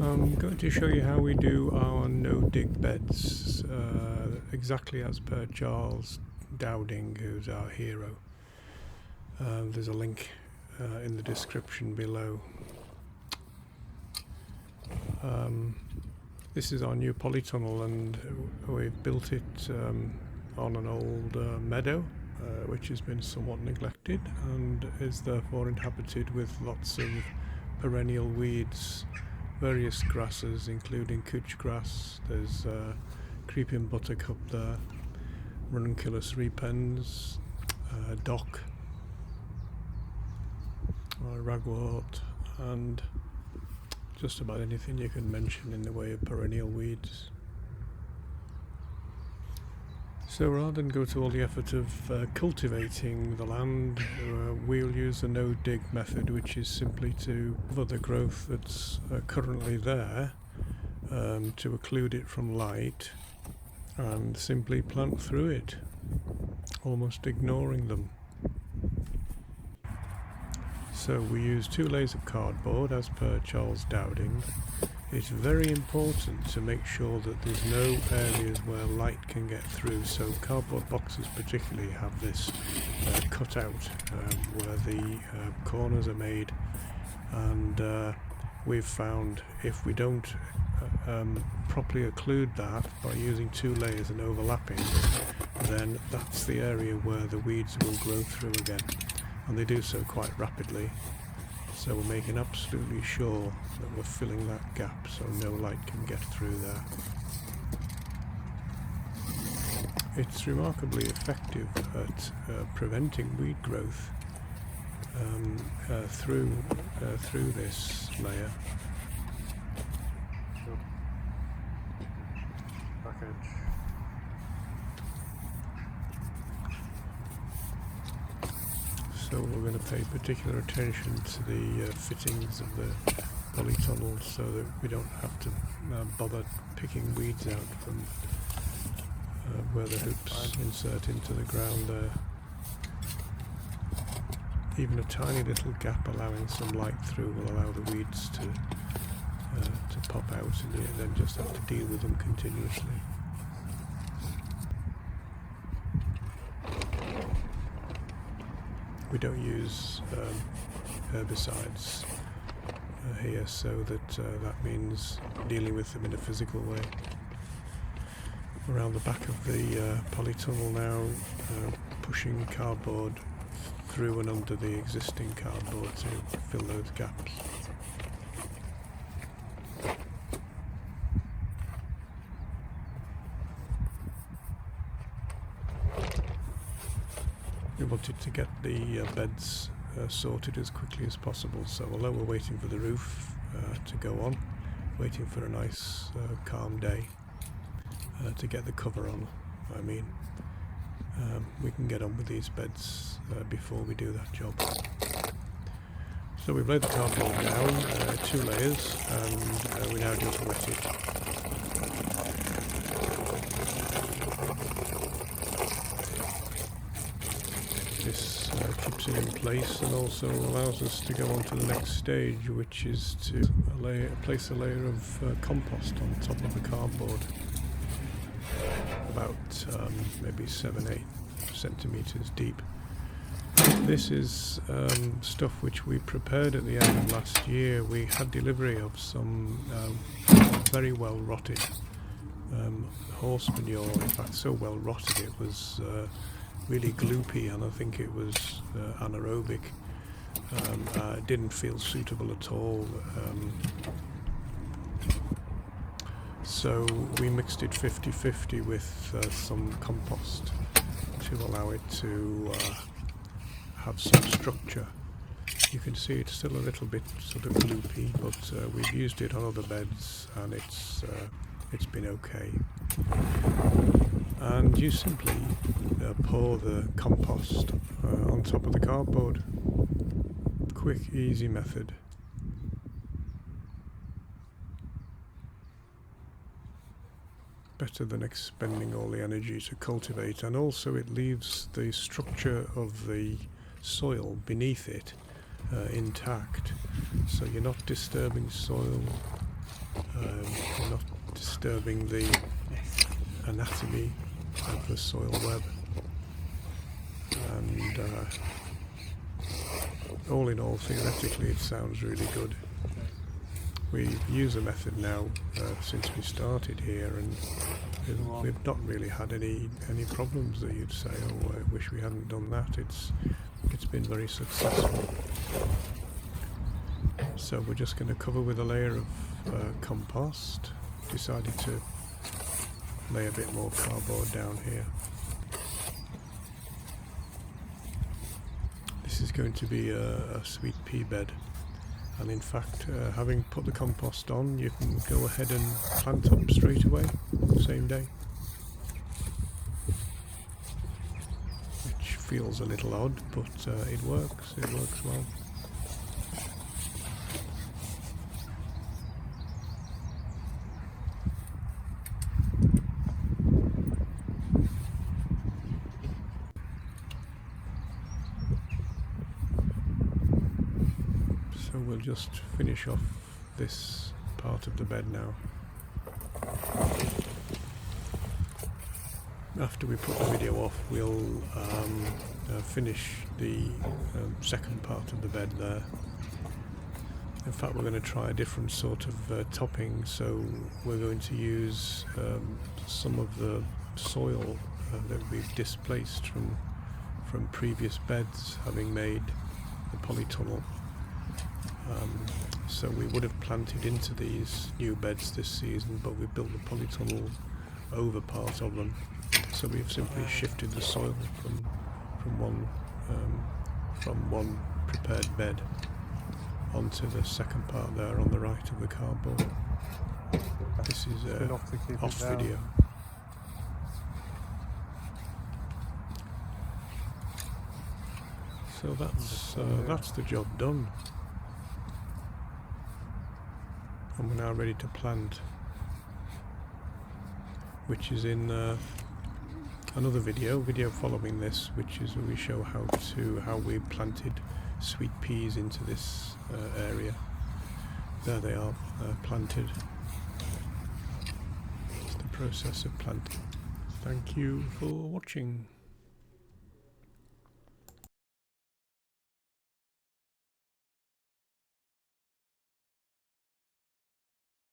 I'm going to show you how we do our no-dig beds, exactly as per Charles Dowding, who's our hero. There's a link in the description below. This is our new polytunnel, and we've built it on an old meadow, which has been somewhat neglected and is therefore inhabited with lots of perennial weeds, various grasses including couch grass. There's creeping buttercup there, ranunculus repens, dock, ragwort, and just about anything you can mention in the way of perennial weeds. So rather than go to all the effort of cultivating the land, we'll use the no-dig method, which is simply to cover the growth that's currently there, to occlude it from light, and simply plant through it, almost ignoring them. So we use 2 layers of cardboard as per Charles Dowding. It's very important to make sure that there's no areas where light can get through, so cardboard boxes particularly have this cut out where the corners are made, and we've found if we don't properly occlude that by using 2 layers and overlapping, then that's the area where the weeds will grow through again, and they do so quite rapidly. So we're making absolutely sure that we're filling that gap so no light can get through there. It's remarkably effective at preventing weed growth through this layer. Back edge. So we're going to pay particular attention to the fittings of the polytunnel so that we don't have to bother picking weeds out from where the hoops insert into the ground there. Even a tiny little gap allowing some light through will allow the weeds to pop out, and you then just have to deal with them continuously. We don't use herbicides here, so that means dealing with them in a physical way. Around the back of the polytunnel now, pushing cardboard through and under the existing cardboard to fill those gaps. We wanted to get the beds sorted as quickly as possible, so although we're waiting for the roof to go on, waiting for a nice calm day to get the cover on, we can get on with these beds before we do that job. So we've laid the cardboard down, 2 layers, and we now just wet it. This keeps it in place and also allows us to go on to the next stage, which is to place a layer of compost on top of the cardboard, about maybe 7-8 centimeters deep. This is stuff which we prepared at the end of last year. We had delivery of some very well rotted horse manure, in fact so well rotted it was really gloopy, and I think it was anaerobic. It didn't feel suitable at all. So we mixed it 50-50 with some compost to allow it to have some structure. You can see it's still a little bit sort of gloopy, but we've used it on other beds and it's been okay. And you simply pour the compost on top of the cardboard. Quick, easy method. Better than expending all the energy to cultivate, and also it leaves the structure of the soil beneath it intact, so you're not disturbing soil We're not disturbing the anatomy of the soil web, and all in all, theoretically it sounds really good. We use a method now since we started here, and we've not really had any problems that you'd say, oh, I wish we hadn't done that. It's been very successful. So we're just going to cover with a layer of compost. Decided to lay a bit more cardboard down here. This is going to be a sweet pea bed, and in fact, having put the compost on, you can go ahead and plant up straight away, same day. Which feels a little odd, but it works well. So we'll just finish off this part of the bed now. After we put the video off, we'll finish the second part of the bed there. In fact, we're going to try a different sort of topping, so we're going to use some of the soil that we've displaced from previous beds, having made the polytunnel. So we would have planted into these new beds this season, but we built the polytunnel over part of them. So we've simply shifted the soil from one prepared bed onto the second part there on the right of the cardboard. This is off video. So that's the job done. And we're now ready to plant, which is in another video following this, which is where we show how we planted sweet peas into this area. There they are, planted. It's the process of planting. Thank you for watching.